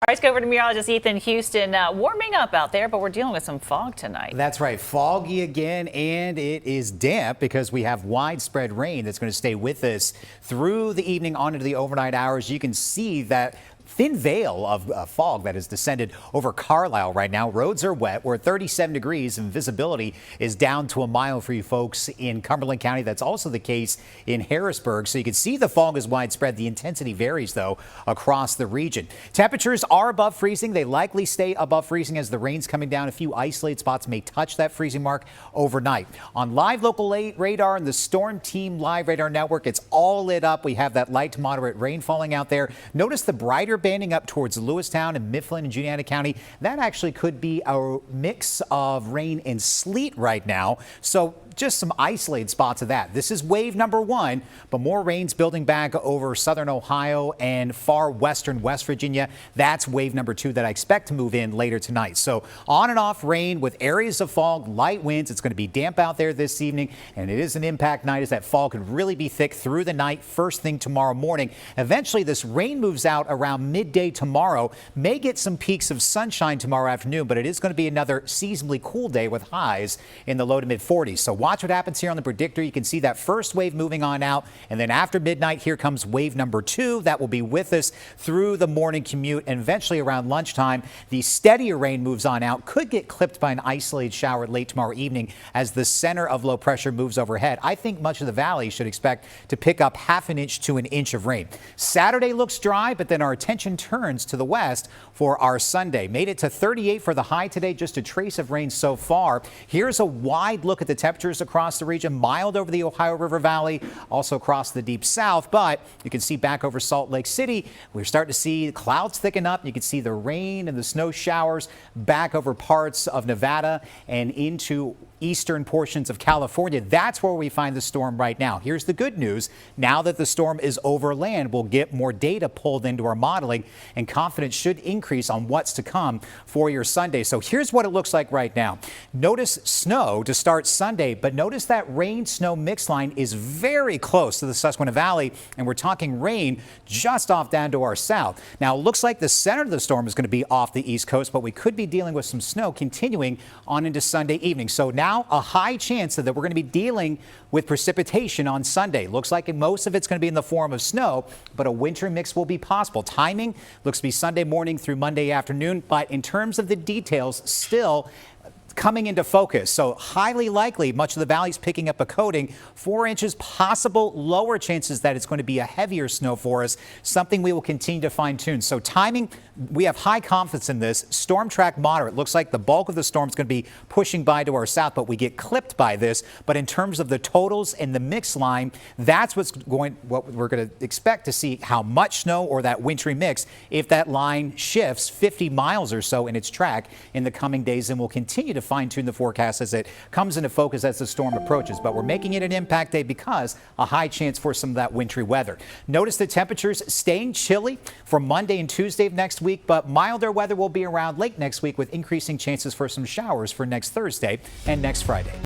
All right, let's go over to meteorologist Ethan Houston. Warming up out there, but we're dealing with some fog tonight. That's right. Foggy again, and it is damp because we have widespread rain that's going to stay with us through the evening on into the overnight hours. You can see that thin veil of fog that has descended over Carlisle right now. Roads are wet. We're at 37 degrees and visibility is down to a mile for you folks in Cumberland County. That's also the case in Harrisburg. So you can see the fog is widespread. The intensity varies, though, across the region. Temperatures are above freezing. They likely stay above freezing as the rain's coming down. A few isolated spots may touch that freezing mark overnight. On live local radar and the Storm Team Live Radar Network, it's all lit up. We have that light to moderate rain falling out there. Notice the brighter banding up towards Lewistown and Mifflin and Juniata County. That actually could be a mix of rain and sleet right now. So just some isolated spots of that. This is wave number one, but more rain's building back over southern Ohio and far western West Virginia. That's wave number two that I expect to move in later tonight. So on and off rain with areas of fog, light winds. It's going to be damp out there this evening, and it is an impact night as that fog could really be thick through the night, first thing tomorrow morning. Eventually, this rain moves out around midday tomorrow. May get some peaks of sunshine tomorrow afternoon, but it is going to be another seasonably cool day with highs in the low to mid 40s. So watch what happens here on the predictor. You can see that first wave moving on out, and then after midnight, here comes wave number two. That will be with us through the morning commute, and eventually around lunchtime, the steadier rain moves on out. Could get clipped by an isolated shower late tomorrow evening as the center of low pressure moves overhead. I think much of the valley should expect to pick up half an inch to an inch of rain. Saturday looks dry, but then our attention turns to the west for our Sunday. Made it to 38 for the high today, just a trace of rain so far. Here's a wide look at the temperatures across the region. Mild over the Ohio River Valley, also across the deep south, but you can see back over Salt Lake City, we're starting to see clouds thicken up. You can see the rain and the snow showers back over parts of Nevada and into eastern portions of California. That's where we find the storm right now. Here's the good news. Now that the storm is over land, we'll get more data pulled into our modeling, and confidence should increase on what's to come for your Sunday. So here's what it looks like right now. Notice snow to start Sunday, but notice that rain-snow mix line is very close to the Susquehanna Valley, and we're talking rain just off down to our south. Now, it looks like the center of the storm is going to be off the East Coast, but we could be dealing with some snow continuing on into Sunday evening. So now a high chance that we're going to be dealing with precipitation on Sunday. Looks like most of it's going to be in the form of snow, but a winter mix will be possible. Timing looks to be Sunday morning through Monday afternoon, but in terms of the details, still coming into focus. So highly likely much of the valley's picking up a coating. 4 inches, possible lower chances that it's going to be a heavier snow for us, something we will continue to fine tune. So timing, we have high confidence in this. Storm track moderate. Looks like the bulk of the storm is going to be pushing by to our south, but we get clipped by this. But in terms of the totals and the mix line, that's what we're going to expect to see, how much snow or that wintry mix if that line shifts 50 miles or so in its track in the coming days, and we'll continue to fine-tune the forecast as it comes into focus as the storm approaches. But we're making it an impact day because a high chance for some of that wintry weather. Notice the temperatures staying chilly for Monday and Tuesday of next week, but milder weather will be around late next week with increasing chances for some showers for next Thursday and next Friday.